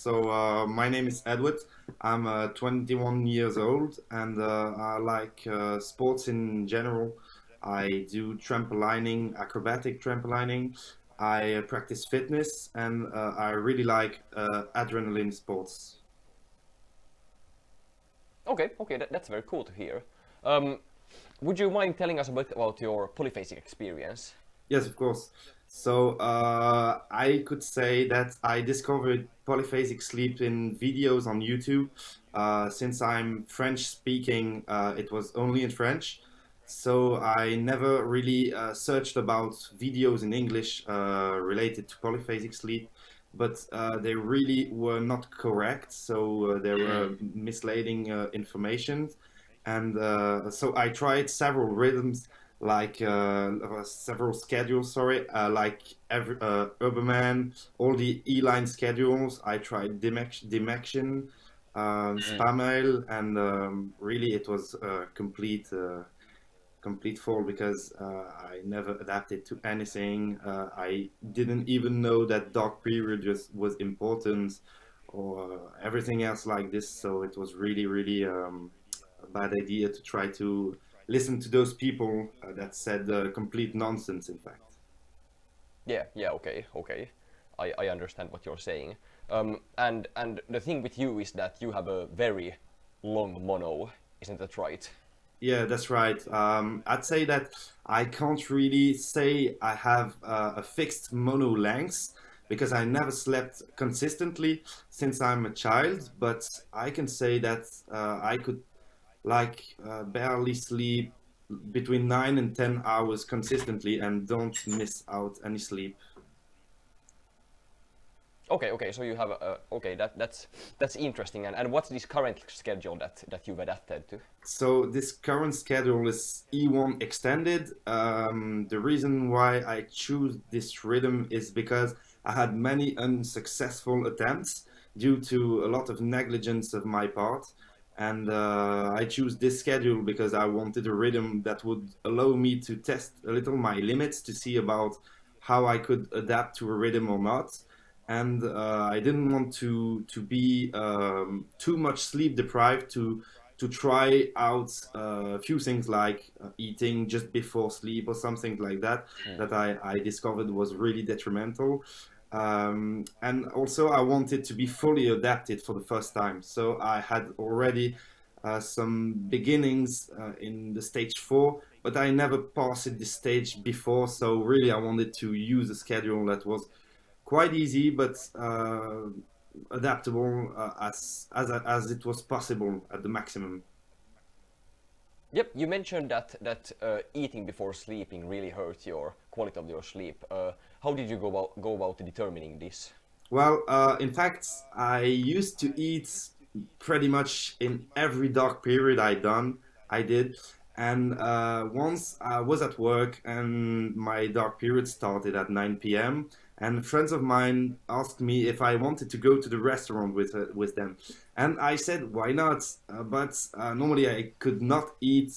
My name is Edward. I'm 21 years old and I like sports in general. I do trampolining, acrobatic trampolining. I practice fitness and I really like adrenaline sports. Okay, that's very cool to hear. Um, would you mind telling us a bit about your polyphasic experience? Yes, of course. I could say that I discovered polyphasic sleep in videos on YouTube. Since I'm French speaking, it was only in French. So I never really searched about videos in English related to polyphasic sleep, but they really were not correct. So there were Mm. misleading information. And so I tried several rhythms like several schedules, sorry, like Uberman, all the E-line schedules. I tried Dimection, Mm. Spamail, and really it was a complete fall because I never adapted to anything. I didn't even know that dark period just was important or everything else like this. So it was really a bad idea to try to listen to those people that said complete nonsense, in fact. Okay. I understand what you're saying. And the thing with you is that you have a very long mono, isn't that right? Yeah, that's right. I'd say that I can't really say I have a fixed mono length because I never slept consistently since I'm a child, but I can say that I could barely sleep between 9 and 10 hours consistently and don't miss out any sleep. Okay. So you have a okay. That's interesting. And what's this current schedule that you've adapted to? So this current schedule is E1 extended. The reason why I choose this rhythm is because I had many unsuccessful attempts due to a lot of negligence of my part. And I choose this schedule because I wanted a rhythm that would allow me to test a little my limits to see about how I could adapt to a rhythm or not. And I didn't want to be too much sleep deprived to try out a few things like eating just before sleep or something like that Mm. that I discovered was really detrimental. And also, I wanted to be fully adapted for the first time. So I had already some beginnings in the stage four, but I never passed this stage before. So really, I wanted to use a schedule that was quite easy, but adaptable as it was possible at the maximum. Yep, you mentioned that eating before sleeping really hurt your quality of your sleep. How did you go about determining this? Well, in fact, I used to eat pretty much in every dark period I did, and once I was at work and my dark period started at 9 p.m. and friends of mine asked me if I wanted to go to the restaurant with them, and I said why not? But normally I could not eat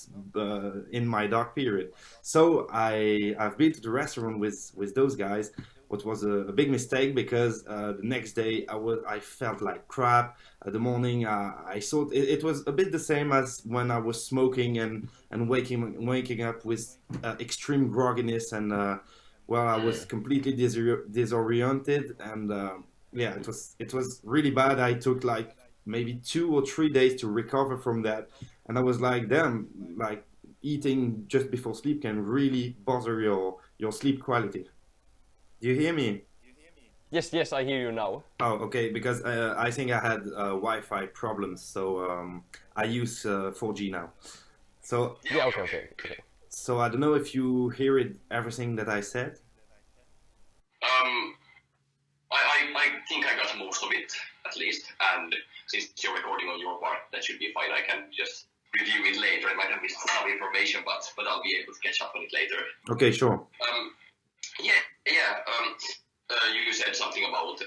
in my dark period, so I've been to the restaurant with those guys, what was a big mistake because the next day I felt like crap. The morning I thought it was a bit the same as when I was smoking and waking up with extreme grogginess and well, I was Mm. completely disoriented and yeah, it was really bad. I took like maybe 2 or 3 days to recover from that, and I was like, damn, like eating just before sleep can really bother your sleep quality. Do you hear me? Yes, I hear you now. Oh, okay. Because I think I had Wi-Fi problems, so I use 4G now. So, Yeah, okay. so I don't know if you hear it, everything that I said. Um, I think I got most of it, at least. And since you're recording on your part, that should be fine. I can just review it later. I might have missed some information, but I'll be able to catch up on it later. Okay, sure. Yeah. You said something about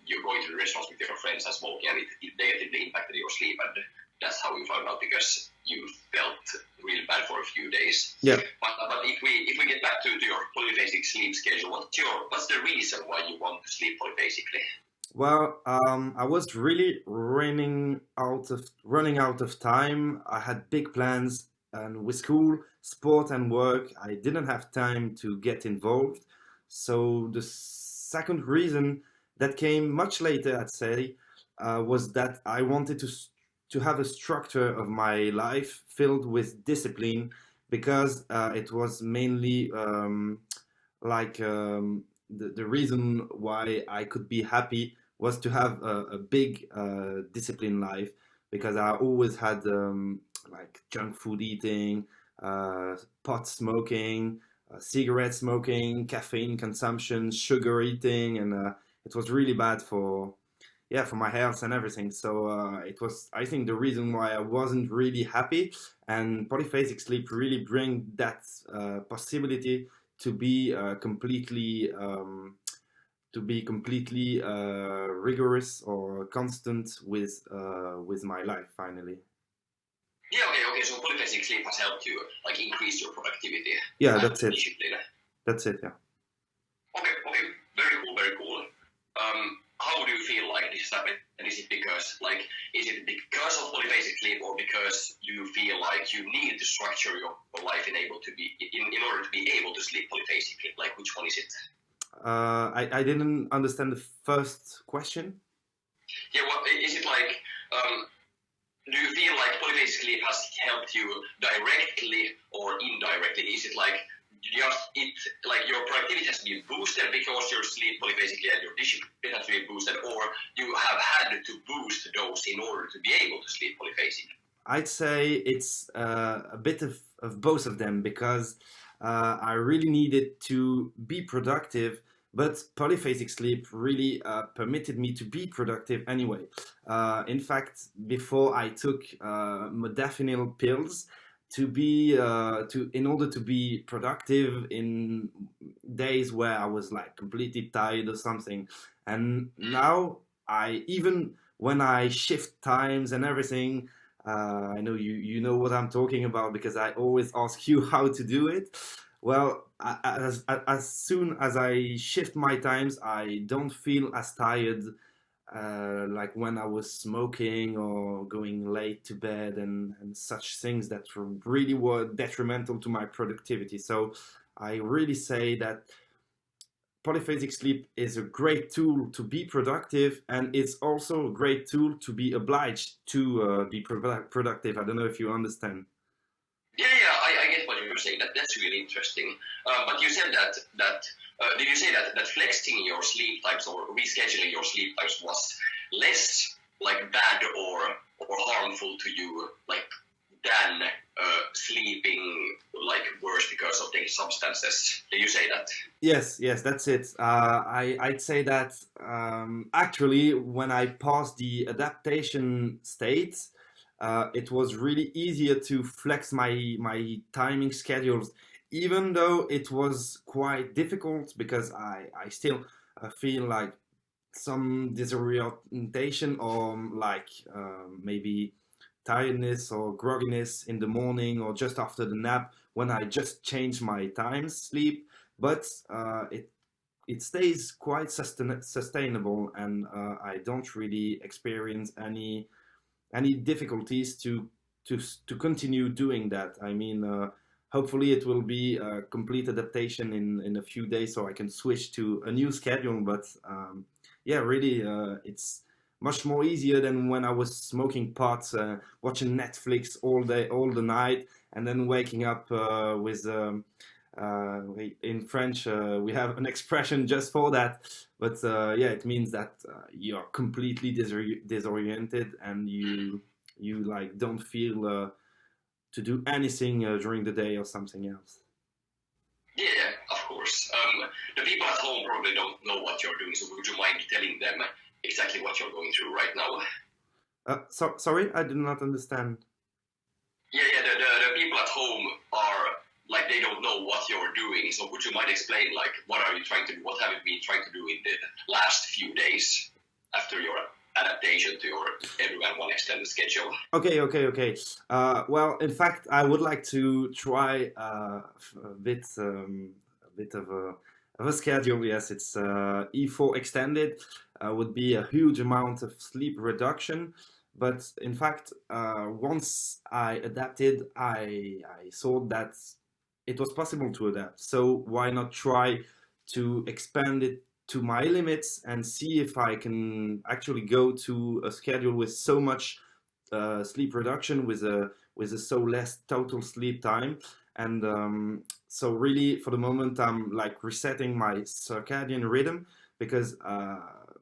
you going to the restaurants with your friends and smoking, and it negatively impacted your sleep, and that's how you found out because you felt really bad for a few days. Yeah. But if we get back to your polyphasic sleep schedule, what's the reason why you want to sleep polyphasically? Well, I was really running out of time. I had big plans, and with school, sport, and work, I didn't have time to get involved. So the second reason that came much later, I'd say, was that I wanted to have a structure of my life filled with discipline, because it was mainly the reason why I could be happy was to have a big disciplined life, because I always had like junk food eating, pot smoking, cigarette smoking, caffeine consumption, sugar eating, and it was really bad for, yeah, for my health and everything. So it was, I think, the reason why I wasn't really happy. And polyphasic sleep really bring that possibility to be completely rigorous or constant with my life finally. Yeah, okay. So polyphasic sleep has helped you like increase your productivity Yeah, and that's it. discipline. That's it. Yeah. Okay, very cool, very cool. How do you feel like this is happening? And is it because of polyphasic sleep, or because you feel like you need to structure your life in order to be able to sleep polyphasically? Like, which one is it? I didn't understand the first question. Yeah, what is it like? Do you feel like polyphasic sleep has helped you directly or indirectly? Is it like your productivity has been boosted because you sleep polyphasically and your discipline has been boosted, or you have had to boost those in order to be able to sleep polyphasically? I'd say it's a bit of both of them, because I really needed to be productive, but polyphasic sleep really permitted me to be productive anyway. In fact, before I took modafinil pills in order to be productive in days where I was like completely tired or something, and now I even when I shift times and everything. I know you know what I'm talking about, because I always ask you how to do it. Well, as soon as I shift my times, I don't feel as tired like when I was smoking or going late to bed, and such things that really were detrimental to my productivity. So I really say that polyphasic sleep is a great tool to be productive, and it's also a great tool to be obliged to be productive. I don't know if you understand. Yeah, I get what you're saying. That's really interesting. But you said did you say that flexing your sleep times or rescheduling your sleep times was less like bad or harmful to you, like than sleeping like worse because of taking substances? Did you say that? Yes, that's it. I'd say that actually, when I passed the adaptation state, it was really easier to flex my timing schedules, even though it was quite difficult, because I still feel like some disorientation, or like maybe tiredness or grogginess in the morning or just after the nap when I just change my time sleep. But it stays quite sustainable, and I don't really experience any difficulties to continue doing that. I mean, hopefully it will be a complete adaptation in a few days, so I can switch to a new schedule. But yeah, really, it's much more easier than when I was smoking pot, watching Netflix all day, all the night, and then waking up with. In French, we have an expression just for that, but yeah, it means that you're completely disoriented, and you like don't feel to do anything during the day or something else. Yeah, of course. The people at home probably don't know what you're doing, so would you mind telling them exactly what you're going through right now? Sorry, I did not understand. Yeah. The people at home are like they don't know what you're doing. So would you mind explain like what are you trying to do? What have you been trying to do in the last few days after your adaptation to your everyone one extended schedule? Okay. Well, in fact, I would like to try a bit of The schedule, yes, it's E4 extended, would be a huge amount of sleep reduction. But in fact, once I adapted, I saw that it was possible to adapt. So why not try to expand it to my limits and see if I can actually go to a schedule with so much sleep reduction, with a so less total sleep time. And so really, for the moment, I'm like resetting my circadian rhythm because,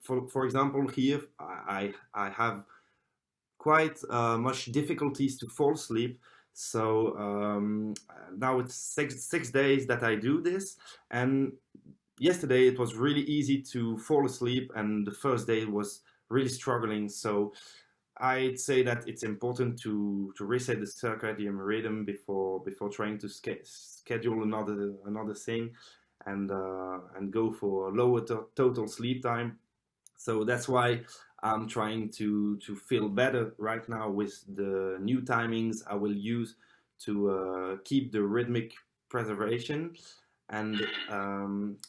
for example, here I have quite much difficulties to fall asleep. So now it's six days that I do this, and yesterday it was really easy to fall asleep, and the first day was really struggling. So I'd say that it's important to reset the circadian rhythm before trying to schedule another thing, and go for a lower total sleep time. So that's why I'm trying to feel better right now with the new timings I will use to keep the rhythmic preservation, and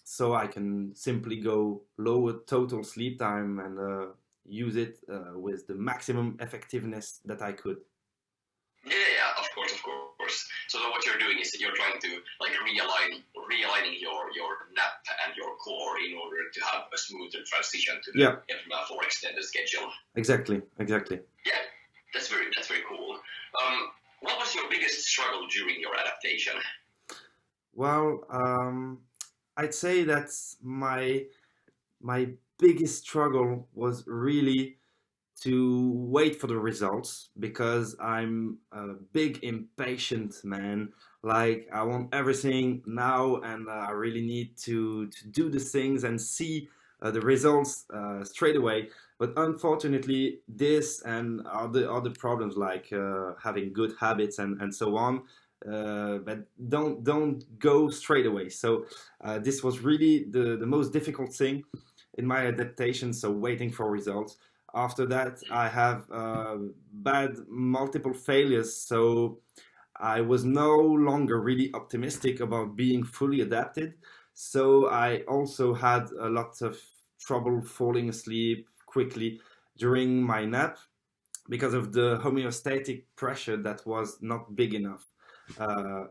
so I can simply go lower total sleep time and use it with the maximum effectiveness that I could. Yeah, of course, of course. So what you're doing is you're trying to like realigning your nap and your core in order to have a smoother transition to the Yeah, for extended schedule. exactly. Yeah, that's very cool. What was your biggest struggle during your adaptation? Well, I'd say that my biggest struggle was really to wait for the results, because I'm a big impatient man. Like, I want everything now, and I really need to do the things and see the results straight away. But unfortunately, this and other problems like having good habits and so on, but don't go straight away. So this was really the most difficult thing in my adaptation. So waiting for results. After that, I have bad multiple failures, so I was no longer really optimistic about being fully adapted. So I also had a lot of trouble falling asleep quickly during my nap because of the homeostatic pressure that was not big enough,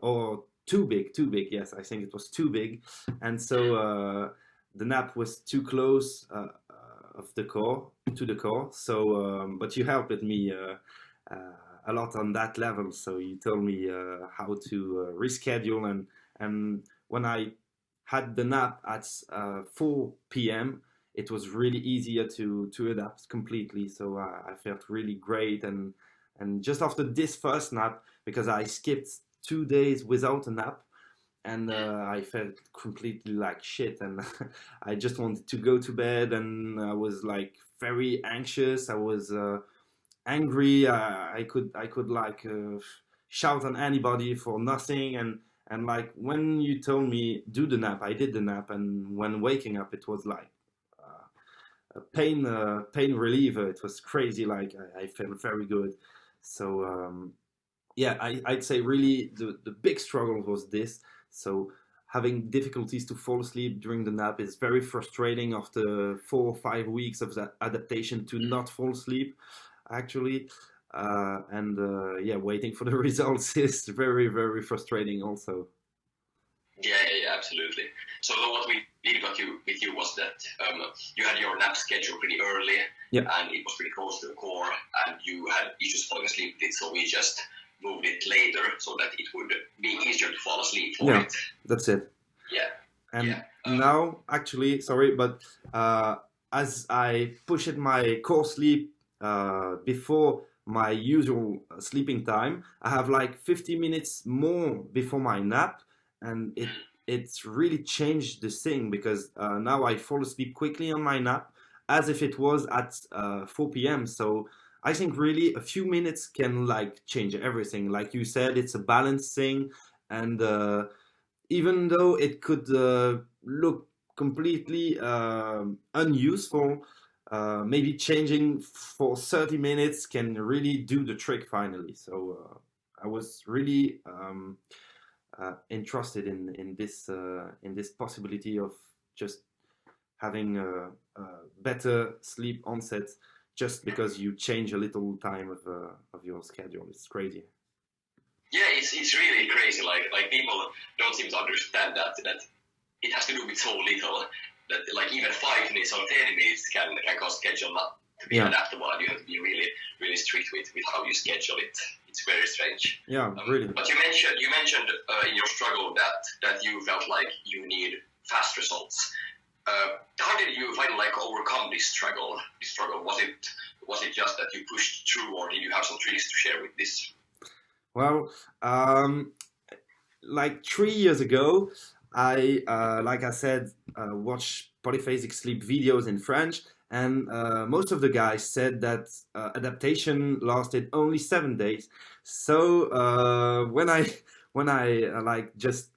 or too big. Yes, I think it was too big, and so the nap was too close of the core to the core. So, but you helped me a lot on that level. So you told me how to reschedule, and when I had the nap at 4 p.m., it was really easier to adapt completely. So I felt really great, and just after this first nap, because I skipped 2 days without a nap, and I felt completely like shit, and I just wanted to go to bed, and I was like very anxious. I was angry. I could like shout on anybody for nothing, and like when you told me do the nap, I did the nap, and when waking up, it was like a pain reliever. It was crazy. Like I felt very good. So yeah, I'd say really the big struggle was this. So having difficulties to fall asleep during the nap is very frustrating after 4 or 5 weeks of that adaptation to not fall asleep, actually. And yeah, waiting for the results is very, very frustrating also. Yeah, absolutely. So what we did with you was that you had your nap schedule pretty early, Yeah, and it was pretty close to the core, and you had issues falling asleep with it, so we just moved it later so that it would be easier to fall asleep for yeah, it. that's it. Yeah, And yeah, now, actually, sorry, but as I pushed my core sleep before my usual sleeping time, I have like 50 minutes more before my nap, and it's really changed this thing, because now I fall asleep quickly on my nap as if it was at 4 p.m. So I think really a few minutes can like change everything. Like you said, it's a balance thing, and even though it could look completely unuseful, maybe changing for 30 minutes can really do the trick finally. So I was really interested in this possibility of just having a better sleep onset just because you change a little time of your schedule. It's crazy. Yeah, it's really crazy. Like people don't seem to understand that it has to do with so little that like even 5 minutes or 10 minutes can cause schedule not to be Yeah, adaptable, and you have to be really strict with how you schedule it. It's very strange. yeah, really. But you mentioned in your struggle that you felt like you need fast results. How did you finally like overcome this struggle? Was it just that you pushed through, or did you have some tricks to share with this? Well, like 3 years ago, like I said, watched polyphasic sleep videos in French, and most of the guys said that adaptation lasted only 7 days. So when I like just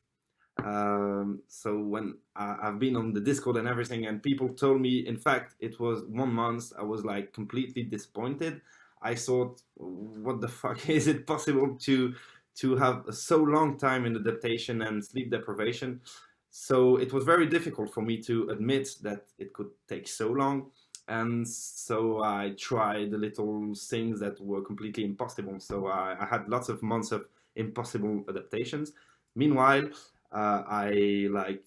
so when I've been on the Discord and everything, and people told me, in fact, it was 1 month, I was like completely disappointed. I thought, what the fuck is it possible to have so long time in adaptation and sleep deprivation? So it was very difficult for me to admit that it could take so long. And so I tried the little things that were completely impossible. So I had lots of months of impossible adaptations. Meanwhile, I like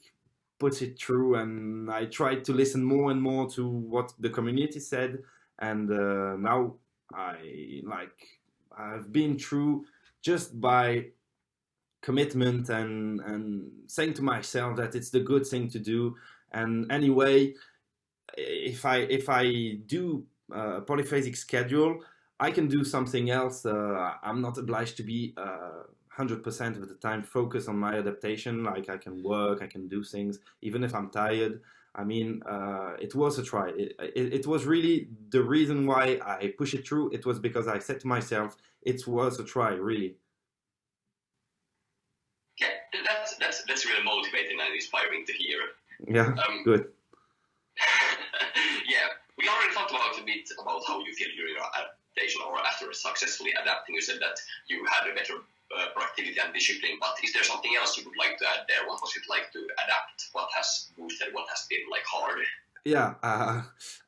put it through, and I tried to listen more and more to what the community said. And now I've been through just by commitment and saying to myself that it's the good thing to do. And anyway, if I do a polyphasic schedule, I can do something else. I'm not obliged to be 100% of the time focused on my adaptation. Like I can work, I can do things even if I'm tired. I mean, it was a try. It was really the reason why I push it through. It was because I said to myself, it was a try, really. Yeah, that's really motivating and inspiring to hear. Yeah, Um, good. yeah, we already talked about a bit about how you feel during your adaptation or after successfully adapting. You said that you had a better productivity and discipline, but is there something else you would like to add there? What was it like to adapt? What has boosted? What has been like hard? Yeah,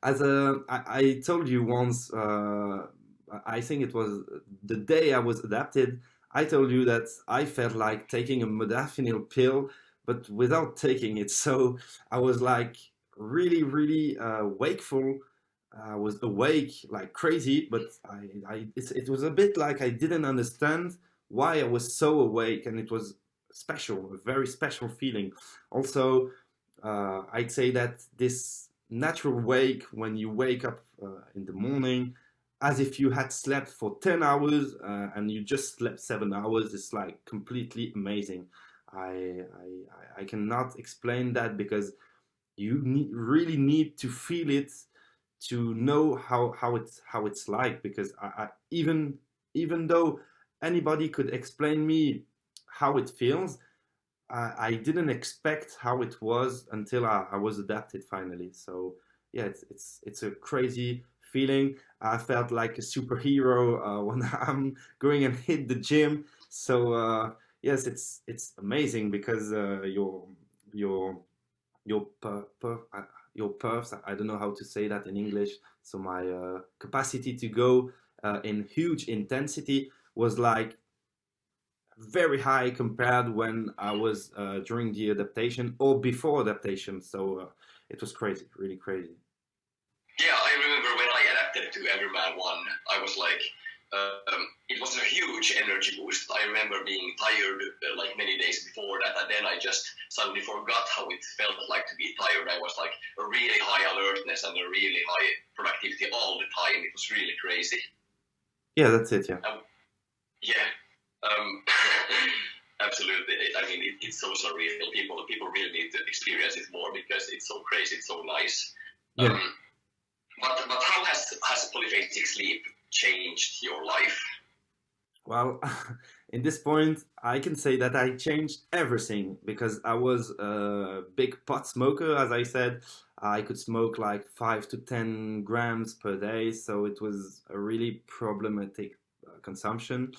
I told you once, I think it was the day I was adapted, I told you that I felt like taking a modafinil pill, but without taking it. So I was like really wakeful. I was awake like crazy, but it was a bit like I didn't understand why I was so awake, and it was special, a very special feeling. Also, I'd say that this natural wake, when you wake up in the morning, as if you had slept for 10 hours and you just slept 7 hours, is like completely amazing. I cannot explain that because you really need to feel it to know how it's like. Because even though anybody could explain me how it feels, I didn't expect how it was until I was adapted finally. So yeah, it's a crazy feeling. I felt like a superhero when I'm going and hit the gym. So yes, it's amazing because your your your perfs. I don't know how to say that in English. So my capacity to go in huge intensity was like very high compared when I was during the adaptation or before adaptation. So it was crazy, really crazy. Yeah, I remember when I adapted to Everman 1, I was like, it was a huge energy boost. I remember being tired like many days before that, and then I just suddenly forgot how it felt like to be tired. I was like a really high alertness and a really high productivity all the time. It was really crazy. Yeah, that's it. Yeah. Yeah. Absolutely. I mean, it's so surreal. People really need to experience it more because it's so crazy. It's so nice. Yeah. But how has polyphasic sleep changed your life? Well, in this point, I can say that I changed everything because I was a big pot smoker, as I said. I could smoke like 5 to 10 grams per day, so it was a really problematic consumption.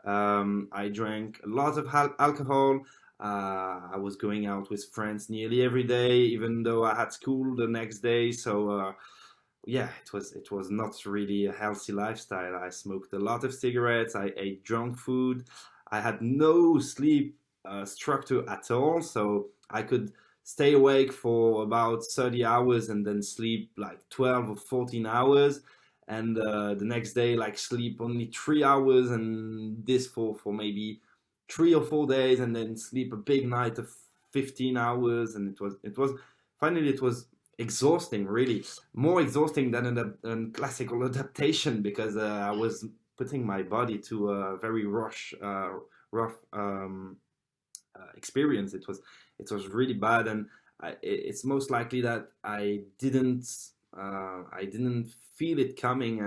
I drank a lot of alcohol. I was going out with friends nearly every day, even though I had school the next day. So yeah, it was not really a healthy lifestyle. I smoked a lot of cigarettes. I ate junk food. I had no sleep structure at all. So I could stay awake for about 30 hours and then sleep like 12 or 14 hours, and the next day like sleep only 3 hours, and this for maybe 3 or 4 days, and then sleep a big night of 15 hours. And it was finally it was exhausting, really more exhausting than a classical adaptation, because I was putting my body to a very rough experience. It was really bad, and it's most likely that I didn't feel it coming,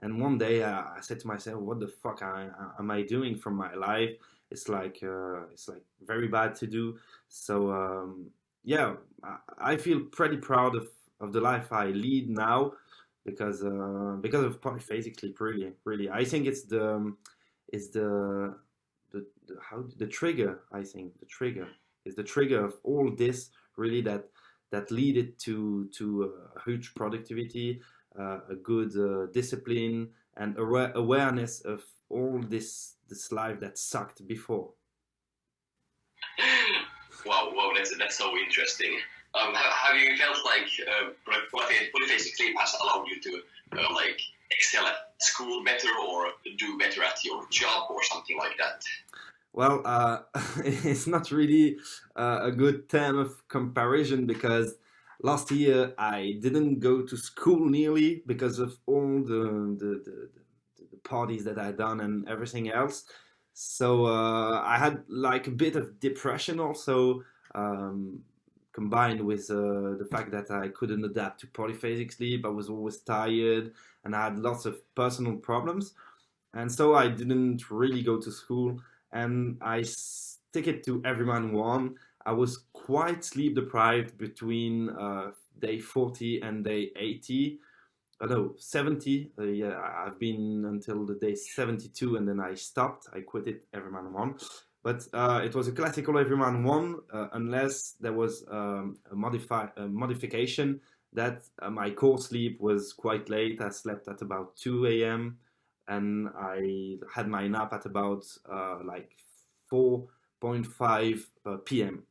and one day I said to myself, "What the fuck am I doing from my life? It's like very bad to do." So yeah, I feel pretty proud of the life I lead now, because of polyphasic sleep. Really, really, I think it's the trigger. I think the trigger is the trigger of all this, really, that lead it to a huge productivity, a good discipline, and awareness of all this life that sucked before. Wow, that's so interesting. Have you felt like polyphasic sleep has allowed you to like excel at school better or do better at your job or something like that? Well, it's not really a good term of comparison, because last year I didn't go to school nearly because of all the parties that I done and everything else. So I had like a bit of depression also, um, combined with the fact that I couldn't adapt to polyphasic sleep. I was always tired, and I had lots of personal problems, and so I didn't really go to school, and I stick it to everyone one. I was quite sleep deprived between day 40 and day 80. No, 70. Yeah, I've been until the day 72, and then I stopped. I quit it everyone one. But it was a classical everyone one, unless there was a modification that my core sleep was quite late. I slept at about 2 a.m., and I had my nap at about like 4.5 p.m.,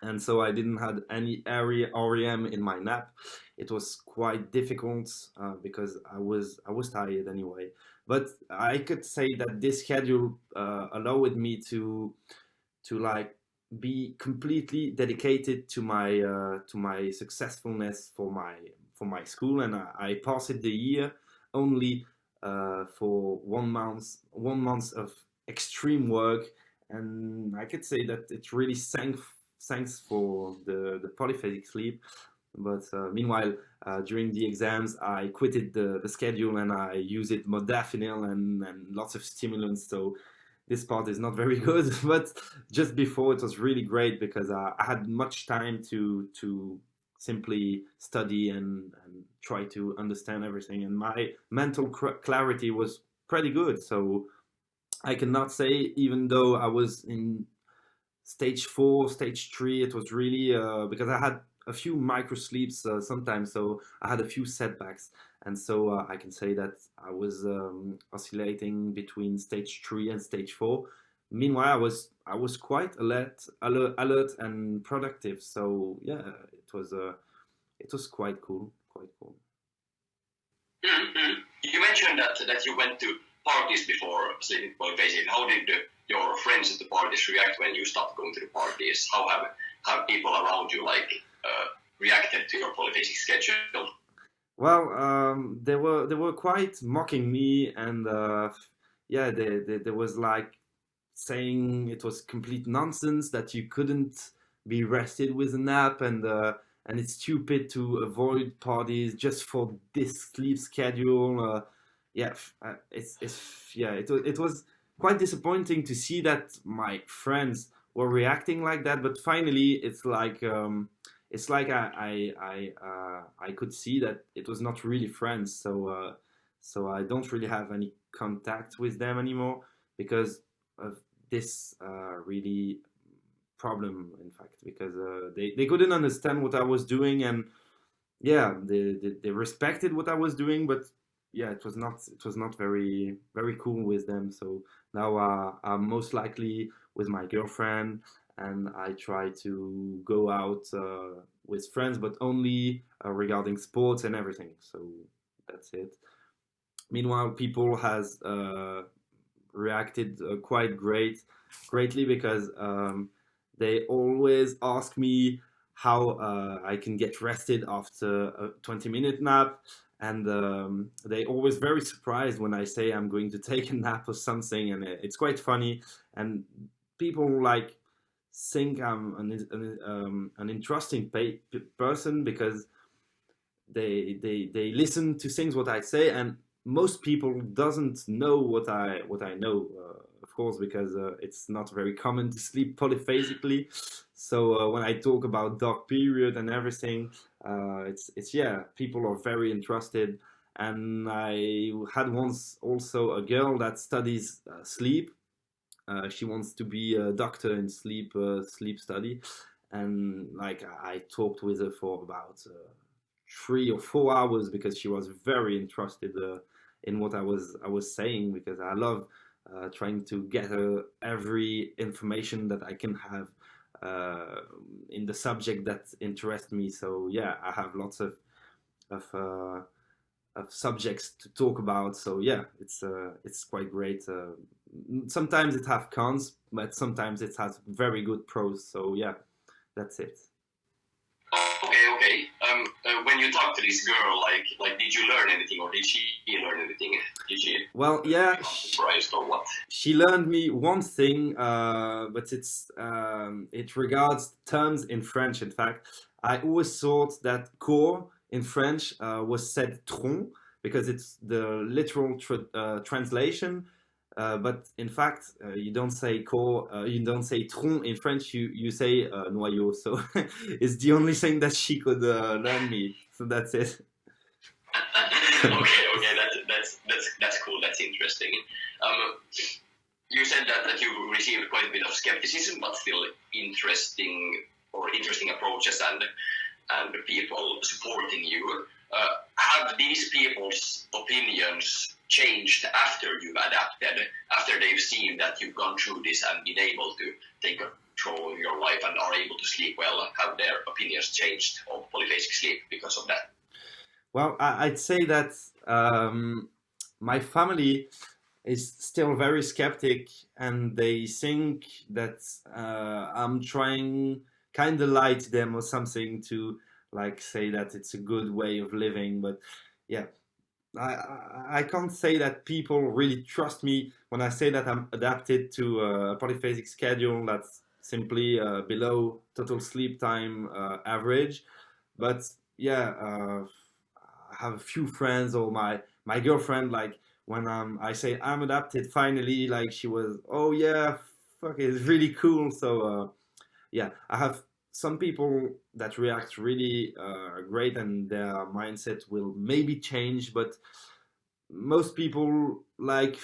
and so I didn't have any area REM in my nap. It was quite difficult because I was tired anyway. But I could say that this schedule allowed me to like be completely dedicated to my successfulness for my school, and I passed the year only for 1 month of extreme work, and I could say that it really thanks for the polyphasic sleep. But meanwhile, during the exams, I quitted the schedule, and I used it modafinil and lots of stimulants. So this part is not very good. But just before, it was really great, because I had much time to simply study and try to understand everything, and my mental clarity was pretty good. So I cannot say, even though I was in stage 4, stage 3, it was really because I had a few micro sleeps sometimes, so I had a few setbacks, and so I can say that I was oscillating between stage 3 and stage 4. Meanwhile, I was quite alert and productive. So yeah, it was quite cool, quite cool. Mm-hmm. You mentioned that you went to parties before sleeping polyphasic. How did your friends at the parties react when you stopped going to the parties? How have people around you like reacted to your polyphasic schedule? Well, they were quite mocking me, and yeah, they was like saying it was complete nonsense that you couldn't be rested with a nap, and it's stupid to avoid parties just for this sleep schedule. Yeah, it was quite disappointing to see that my friends were reacting like that. But finally, it's like I could see that it was not really friends. So I don't really have any contact with them anymore, because of this really problem, in fact, because they couldn't understand what I was doing, and yeah, they respected what I was doing, but yeah, it was not very cool with them. So now I'm most likely with my girlfriend, and I try to go out with friends, but only regarding sports and everything. So that's it. Meanwhile, people has reacted greatly because they always ask me how I can get rested after a 20-minute nap, and they always very surprised when I say I'm going to take a nap or something, and it's quite funny, and people like think I'm an interesting person because they listen to things what I say, and most people doesn't know what I know, of course, because it's not very common to sleep polyphasically. So when I talk about dark period and everything, it's yeah, people are very interested. And I had once also a girl that studies sleep. She wants to be a doctor in sleep study, and like I talked with her for about 3 or 4 hours because she was very interested in what I was saying, because I love trying to get her every information that I can have in the subject that interests me. So yeah, I have lots of, uh, of subjects to talk about. So yeah, it's quite great. Sometimes it has cons, but sometimes it has very good pros. So yeah, that's it. Okay. When you talk to this girl, like, did you learn anything, or did she learn anything? Did she Well, yeah, become surprised, or what? she learned me one thing, but it regards terms in French. In fact, I always thought that corps in French was said tronc because it's the literal translation. But in fact, you don't say corps, you don't say tronc in French. You say noyau. So it's the only thing that she could learn me. So that's it. Okay, that's cool. That's interesting. You said that you received quite a bit of skepticism, but still interesting approaches and people supporting you. Have these people's opinions changed after you've adapted, after they've seen that you've gone through this and been able to take control of your life and are able to sleep well? Have their opinions changed of polyphasic sleep because of that? Well, I'd say that my family is still very skeptic, and they think that I'm trying kind of lie to them or something to like say that it's a good way of living. But yeah, I can't say that people really trust me when I say that I'm adapted to a polyphasic schedule that's simply below total sleep time average. But yeah, I have a few friends, or my girlfriend, like when I say I'm adapted finally, like she was, oh yeah, fuck, it's really cool. So yeah, I have some people that react really great, and their mindset will maybe change, but most people like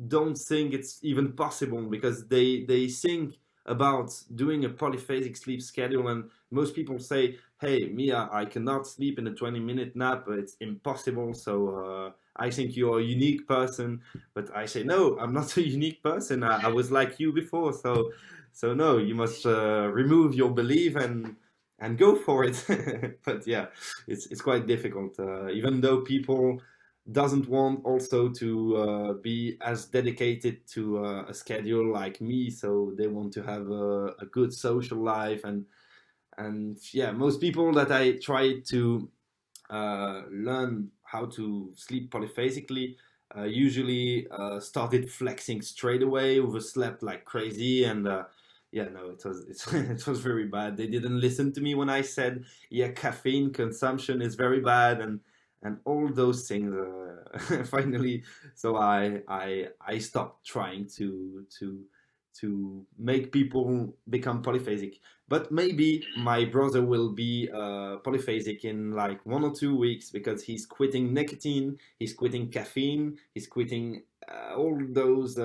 don't think it's even possible because they think about doing a polyphasic sleep schedule, and most people say, hey Mia, I cannot sleep in a 20-minute nap, it's impossible. So I think you're a unique person. But I say, no, I'm not a unique person. I was like you before. So no, you must remove your belief and go for it. But yeah, it's quite difficult, even though people doesn't want also to be as dedicated to a schedule like me. So they want to have a good social life, and yeah, most people that I try to learn how to sleep polyphasically usually started flexing straight away, overslept like crazy, and yeah, no, it was very bad. They didn't listen to me when I said, yeah, caffeine consumption is very bad, and all those things. Finally, so I stopped trying to make people become polyphasic. But maybe my brother will be polyphasic in like 1 or 2 weeks, because he's quitting nicotine, he's quitting caffeine, he's quitting all those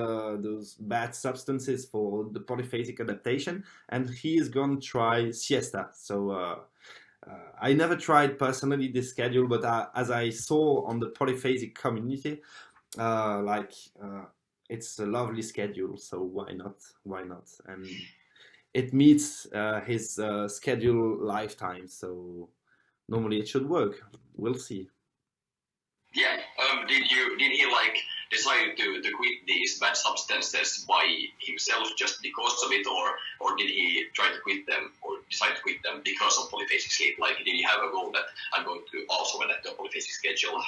bad substances for the polyphasic adaptation, and he is going to try siesta. So I never tried personally this schedule, but as I saw on the polyphasic community, like it's a lovely schedule. So why not? Why not? And it meets his schedule lifetime. So normally it should work. We'll see. Yeah. Did he like decide to quit these bad substances by himself just because of it, or did he try to quit them or decide to quit them because of polyphasic sleep? Like, did he have a goal that I'm going to also adapt to a polyphasic schedule?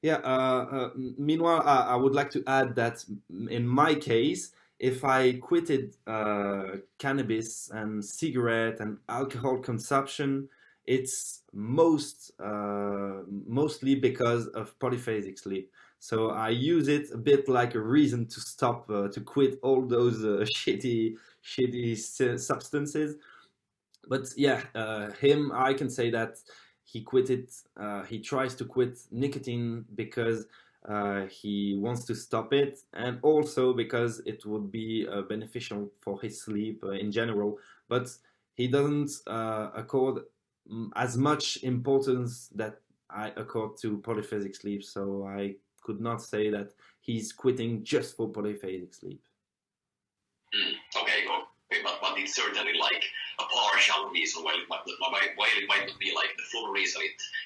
Yeah. Meanwhile, I would like to add that in my case, if I quitted cannabis and cigarette and alcohol consumption, it's mostly because of polyphasic sleep. So I use it a bit like a reason to stop to quit all those shitty substances. But yeah, him, I can say that he quit it. He tries to quit nicotine because he wants to stop it, and also because it would be beneficial for his sleep in general. But he doesn't accord as much importance that I accord to polyphasic sleep. So I could not say that he's quitting just for polyphasic sleep. Okay, but it's certainly like a partial reason while it might not be like the full reason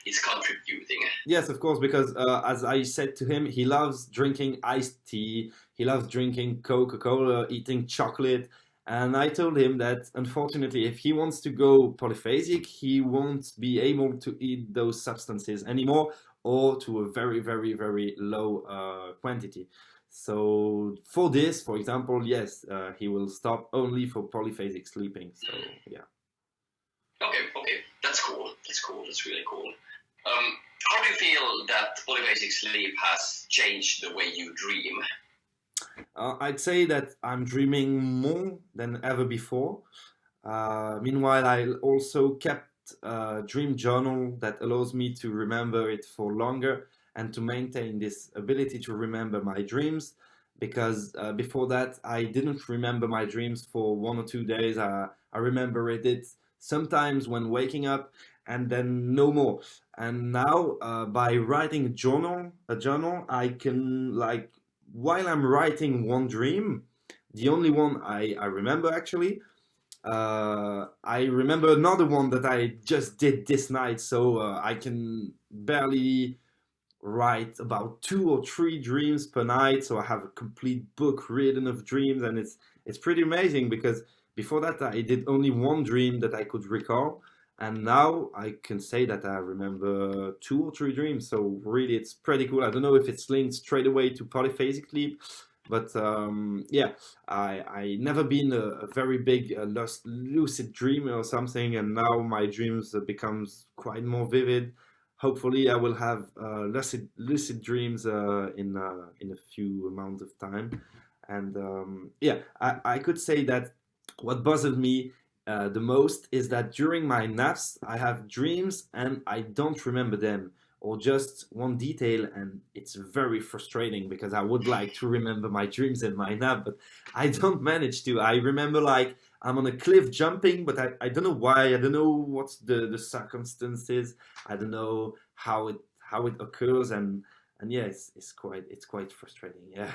it's contributing. Yes, of course, because as I said to him, he loves drinking iced tea, he loves drinking Coca-Cola, eating chocolate, and I told him that unfortunately, if he wants to go polyphasic, he won't be able to eat those substances anymore, or to a very, very, very low quantity. So for this, for example, yes, he will stop only for polyphasic sleeping. So yeah. Okay, that's cool. That's really cool. How do you feel that polyphasic sleep has changed the way you dream? I'd say that I'm dreaming more than ever before. Meanwhile, I also kept a dream journal that allows me to remember it for longer and to maintain this ability to remember my dreams. Because before that, I didn't remember my dreams for 1 or 2 days. I remember it sometimes when waking up, and then no more. And now, by writing a journal, I can like while I'm writing one dream, the only one I remember actually, I remember another one that I just did this night, so I can barely write about 2 or 3 dreams per night. So I have a complete book written of dreams, and it's pretty amazing because before that I did only one dream that I could recall, and now I can say that I remember 2 or 3 dreams. So really, it's pretty cool. I don't know if it's linked straight away to polyphasic sleep, but yeah, I never been a very big lucid dreamer or something, and now my dreams becomes quite more vivid. Hopefully, I will have lucid dreams in a few amount of time, and yeah, I could say that what bothers me the most is that during my naps I have dreams and I don't remember them, or just one detail, and it's very frustrating because I would like to remember my dreams in my nap, but I don't manage to. I remember like I'm on a cliff jumping, but I don't know why. I don't know what's the circumstances. I don't know how it occurs, and yeah, it's quite frustrating. Yeah.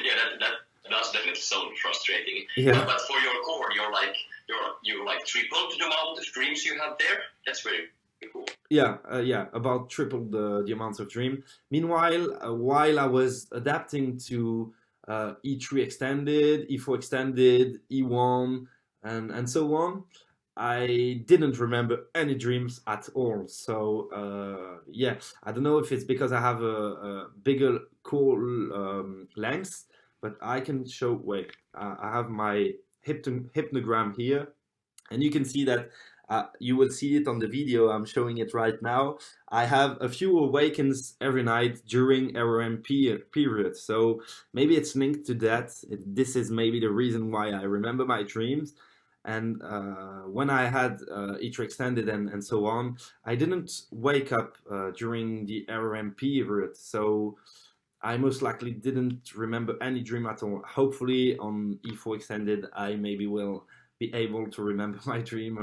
Yeah, that does definitely sound frustrating. Yeah. But for your core, you're like tripled the amount of dreams you have there. That's very cool. Yeah, about triple the amount of dream. Meanwhile, while I was adapting to E3 extended, E4 extended, E1, and so on, I didn't remember any dreams at all. So yeah, I don't know if it's because I have a bigger core length, but I can show. Wait, I have my hypnogram here, and you can see that. You will see it on the video. I'm showing it right now. I have a few awakens every night during REM period. So maybe it's linked to that. This is maybe the reason why I remember my dreams. And when I had E3 extended and so on, I didn't wake up during the REM period. So I most likely didn't remember any dream at all. Hopefully, on E4 Extended, I maybe will be able to remember my dream.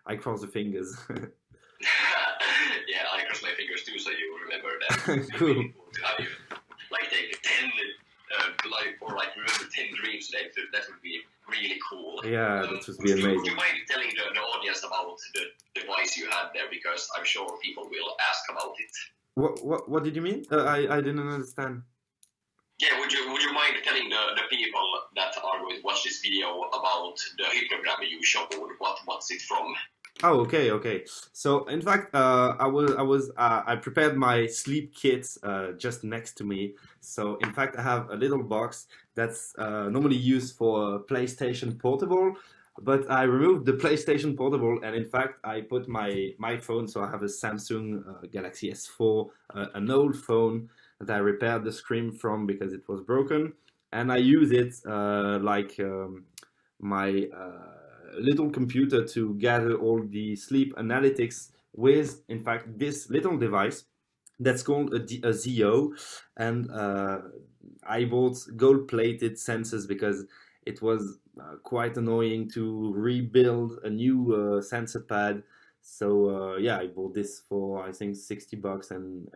I cross the fingers. Yeah, I cross my fingers too, so you remember that. It'd be Cool. really cool to have you like take 10, like remember 10 dreams. That would be really cool. Yeah, that would be Would amazing. you mind telling the audience about the device you had there, because I'm sure people will ask about it. What did you mean? I didn't understand. Yeah, would you mind telling the people that are going to watch this video about the hypnogram you showed? What's it from? Oh, okay. So in fact, I prepared my sleep kit just next to me. So in fact, I have a little box that's normally used for PlayStation Portable, but I removed the PlayStation Portable, and in fact, I put my phone. So I have a Samsung Galaxy S4, an old phone that I repaired the screen from because it was broken, and I use it like my little computer to gather all the sleep analytics with, in fact, this little device that's called a ZO, and I bought gold-plated sensors because it was quite annoying to rebuild a new sensor pad. So yeah, I bought this for I think $60, and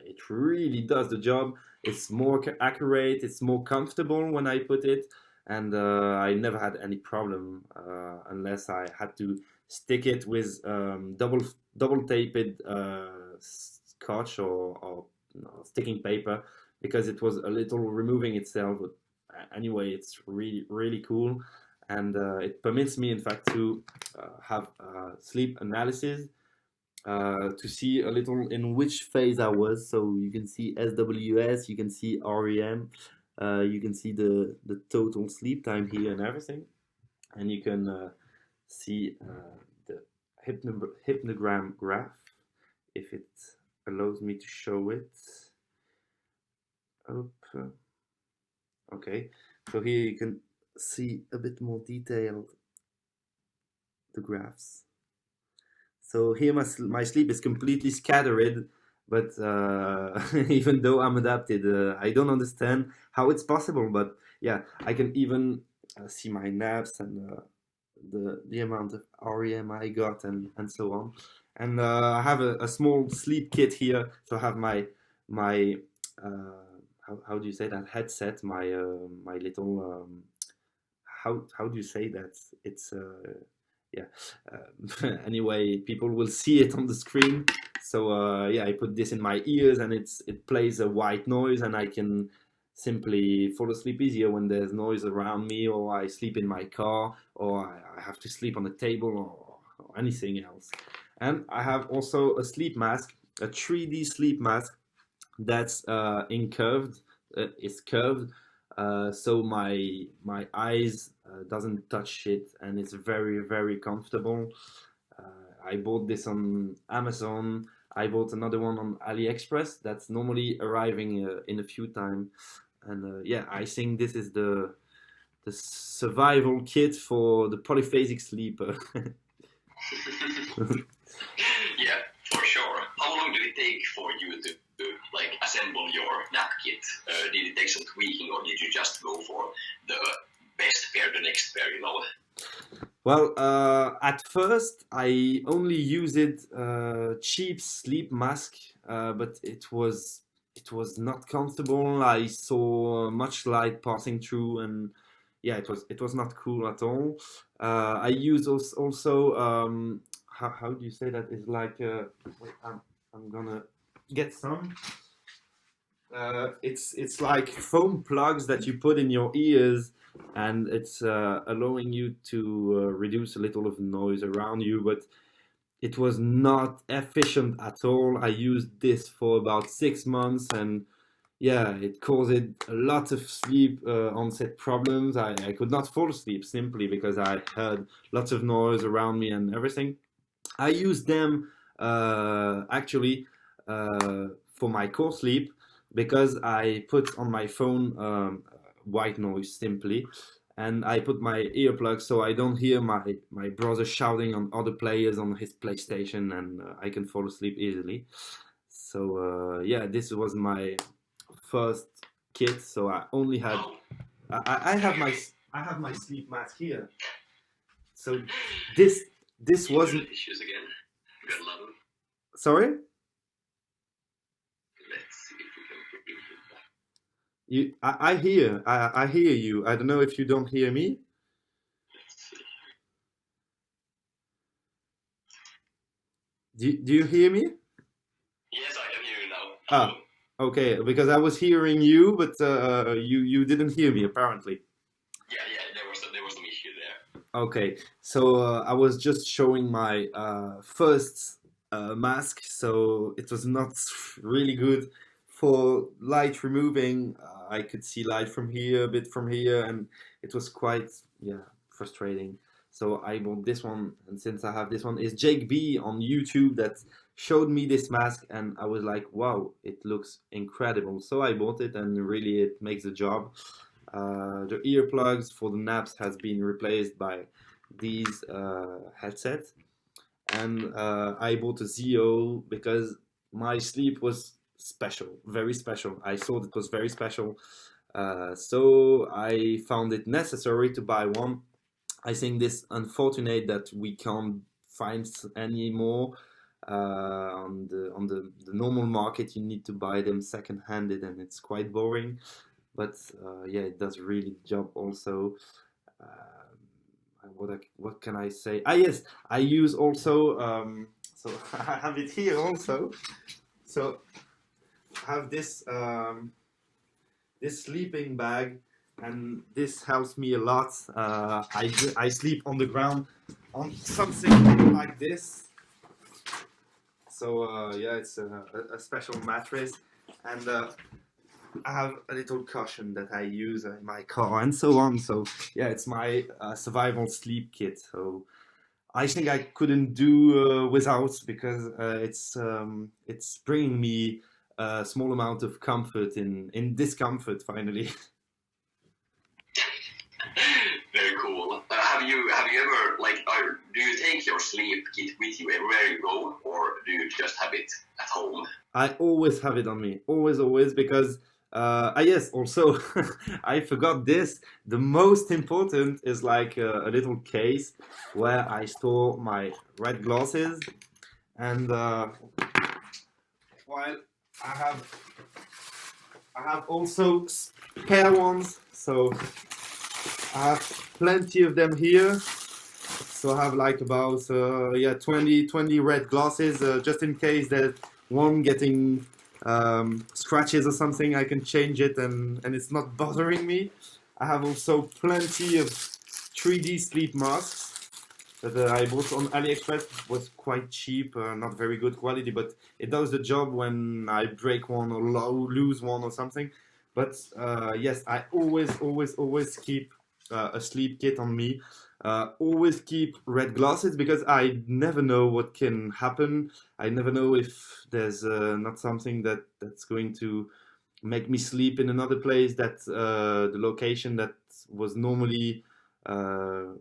it really does the job. It's more accurate, it's more comfortable when I put it, and I never had any problem unless I had to stick it with double taped scotch or no, sticking paper because it was a little removing itself. But anyway, it's really cool, and it permits me, in fact, to have sleep analysis to see a little in which phase I was. So you can see SWS, you can see REM, you can see the total sleep time here and everything, and you can see the hypnogram graph if it allows me to show it. Okay, so here you can see a bit more detailed the graphs. So here my sleep is completely scattered, but even though I'm adapted, I don't understand how it's possible. But yeah, I can even see my naps and the amount of REM I got and so on. And I have a small sleep kit here. So I have my how do you say that, headset, my little how do you say that? It's yeah. Anyway, people will see it on the screen. So yeah, I put this in my ears, and it plays a white noise, and I can simply fall asleep easier when there's noise around me, or I sleep in my car, or I have to sleep on the table, or anything else. And I have also a sleep mask, a 3D sleep mask that's incurved. It's curved, so my eyes doesn't touch it, and it's very comfortable. I bought this on Amazon. I bought another one on AliExpress that's normally arriving in a few time, and yeah, I think this is the survival kit for the polyphasic sleeper. Yeah, for sure. How long did it take for you to like assemble your nap kit? Did it take some tweaking, or did you just go for the best pair, the next pair, you know? Well, at first I only used cheap sleep mask, but it was not comfortable. I saw much light passing through, and yeah, it was not cool at all. I use also how do you say that? It's like wait, I'm gonna get some. It's like foam plugs that you put in your ears, and it's allowing you to reduce a little of noise around you, but it was not efficient at all. I used this for about 6 months, and yeah, it caused a lot of sleep onset problems. I could not fall asleep simply because I heard lots of noise around me and everything. I use them actually for my core sleep because I put on my phone white noise simply, and I put my earplugs so I don't hear my brother shouting on other players on his PlayStation, and I can fall asleep easily. So yeah, this was my first kit, so I only had Oh, I have my sleep mask here. So this wasn't internet issues again. We got a lot of. sorry. Let's see if we can bring it back. I hear you. I don't know if you don't hear me. Let's see. Do you hear me? Yes, I can hear you now. Ah, Hello. okay. Because I was hearing you, but you didn't hear me apparently. Yeah, there was some issue there. Okay, so I was just showing my first mask, so it was not really good for light removing. I could see light from here, a bit from here, and it was quite, yeah, frustrating. So I bought this one, and since I have this one, it's Jake B on YouTube that showed me this mask, and I was like, wow, it looks incredible. So I bought it, and really it makes the job. The earplugs for the naps has been replaced by these headsets, and I bought a ZO because my sleep was special, very special. I thought it was very special, so I found it necessary to buy one. I think this unfortunate that we can't find any more on the normal market. You need to buy them second-handed, and it's quite boring. But yeah, it does really the job also. What can I say? Ah, yes, I use also. So I have it here also. So I have this sleeping bag, and this helps me a lot. I sleep on the ground on something like this. So yeah, it's a special mattress, and I have a little cushion that I use in my car and so on. So yeah, it's my survival sleep kit. So I think I couldn't do without because it's bringing me a small amount of comfort in discomfort finally. Very cool. Have you ever do you take your sleep kit with you everywhere you go, or do you just have it at home? I always have it on me, always, because yes, also I forgot this. The most important is like a little case where I store my red glasses, and while I have I have also spare ones, so I have plenty of them here. So I have like about yeah 20 red glasses just in case that one getting scratches or something. I can change it and it's not bothering me. I have also plenty of 3D sleep masks that I bought on AliExpress. It was quite cheap, not very good quality, but it does the job when I break one or lose one or something. But yes, I always keep a sleep kit on me. Always keep red glasses because I never know what can happen. I never know if there's not something that's going to make me sleep in another place that the location that was normally uh,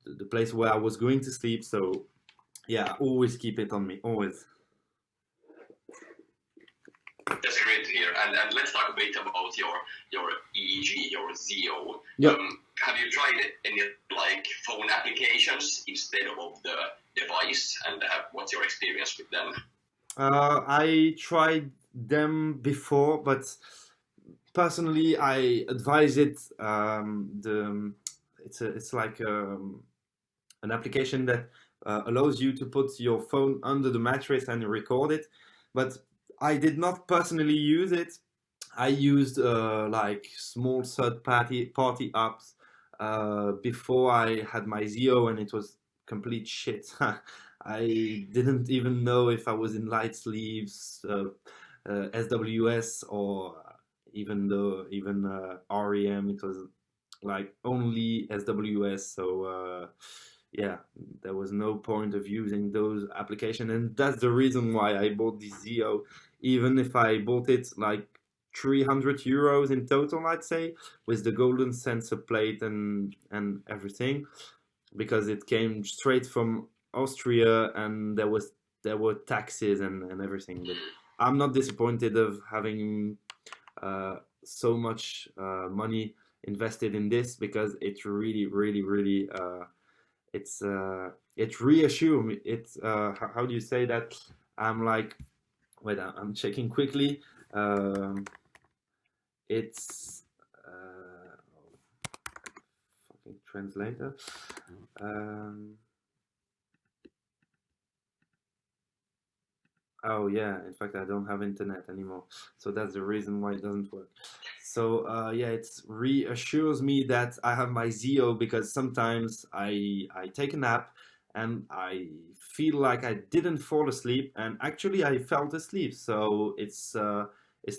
the place where I was going to sleep. So yeah, always keep it on me, always. That's great to hear. And let's talk a bit about your EEG, your ZO. Yeah. Have you tried any like phone applications instead of the device, and what's your experience with them? I tried them before, but personally, I advise it. It's like an application that allows you to put your phone under the mattress and record it. But I did not personally use it. I used like small third party apps before I had my Zio, and it was complete shit. I didn't even know if I was in light sleeves, SWS, or even REM. It was like only SWS. So yeah, there was no point of using those applications, and that's the reason why I bought the Zio. Even if I bought it like 300 euros in total, I'd say, with the golden sensor plate and everything, because it came straight from Austria, and there were taxes and everything. But I'm not disappointed of having so much money invested in this, because it really, really, really it reassures me. It's how do you say that? I'm like, wait, I'm checking quickly. It's fucking translator. Um, oh yeah, in fact, I don't have internet anymore, so that's the reason why it doesn't work. So yeah, it reassures me that I have my Zio, because sometimes I take a nap and I feel like I didn't fall asleep, and actually I fell asleep. So it's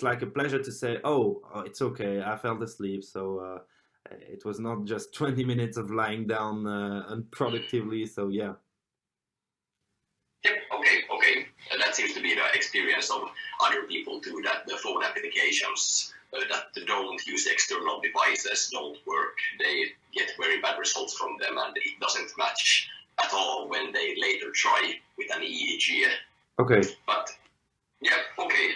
like a pleasure to say, oh, it's okay, I fell asleep. So it was not just 20 minutes of lying down unproductively. So yeah. Yep, okay. That seems to be the experience of other people too, that the phone applications that don't use external devices don't work. They get very bad results from them, and it doesn't match at all when they later try with an EEG. Okay. But, yeah, okay.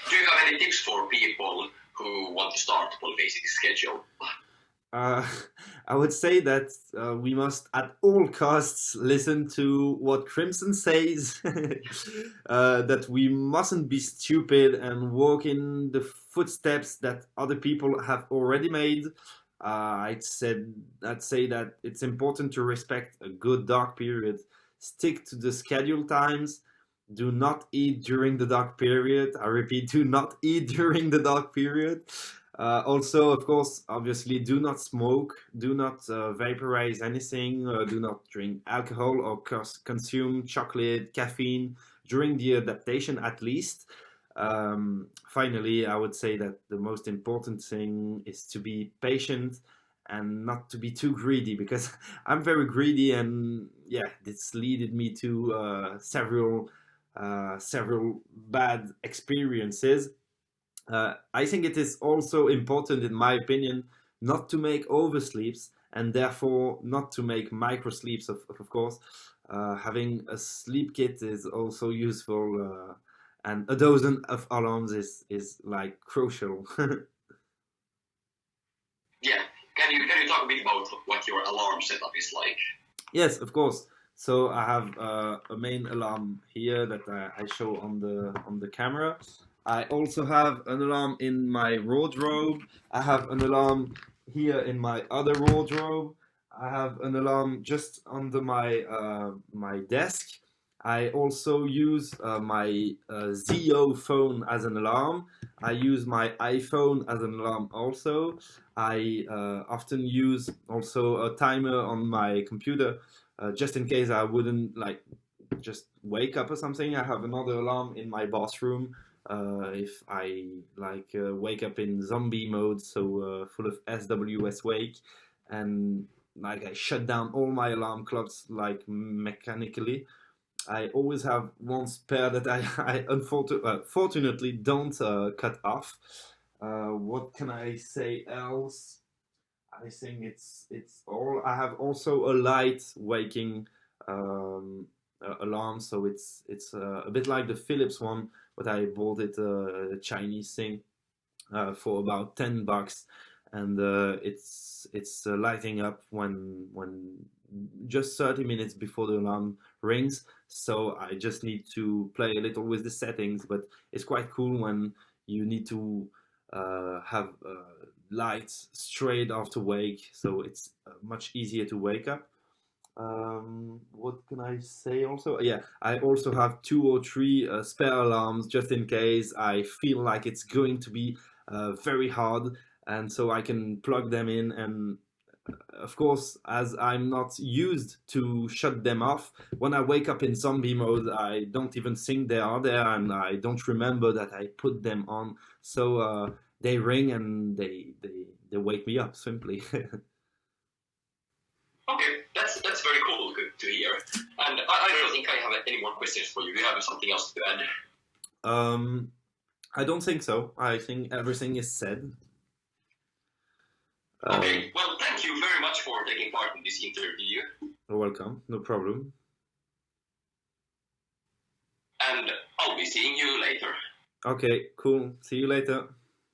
Do you have any tips for people who want to start polyphasic schedule? Uh, I would say that we must at all costs listen to what Crimson says, that we mustn't be stupid and walk in the footsteps that other people have already made. I'd say that it's important to respect a good dark period, stick to the schedule times, do not eat during the dark period. I repeat, do not eat during the dark period. Also, of course, obviously, do not smoke, do not vaporize anything, do not drink alcohol or consume chocolate, caffeine during the adaptation at least. Finally, I would say that the most important thing is to be patient and not to be too greedy, because I'm very greedy, and yeah, this led me to several bad experiences. I think it is also important, in my opinion, not to make oversleeps, and therefore not to make micro sleeps. Of course, having a sleep kit is also useful, and a dozen of alarms is like crucial. Yeah. Can you talk a bit about what your alarm setup is like? Yes, of course. So I have a main alarm here that I show on the camera. I also have an alarm in my wardrobe. I have an alarm here in my other wardrobe. I have an alarm just under my desk. I also use my Zio phone as an alarm. I use my iPhone as an alarm also. I often use also a timer on my computer, just in case I wouldn't like just wake up or something. I have another alarm in my bathroom if I like wake up in zombie mode, so full of SWS wake, and like I shut down all my alarm clocks like mechanically. I always have one spare that I fortunately don't cut off. What can I say else? I think it's all. I have also a light waking alarm, so it's a bit like the Philips one, but I bought it a Chinese thing for about $10, and it's lighting up when just 30 minutes before the alarm rings. So I just need to play a little with the settings, but it's quite cool when you need to have lights straight after wake, so it's much easier to wake up. What can I say also? Yeah, I also have two or three spare alarms just in case I feel like it's going to be very hard, and so I can plug them in. And of course, as I'm not used to shut them off, when I wake up in zombie mode, I don't even think they are there, and I don't remember that I put them on. So they ring and they wake me up simply. Okay, that's very cool to hear. And I don't think I have any more questions for you. Do you have something else to add? I don't think so. I think everything is said. Okay, well, thank you very much for taking part in this interview. You're welcome, no problem. And I'll be seeing you later. Okay, cool. See you later.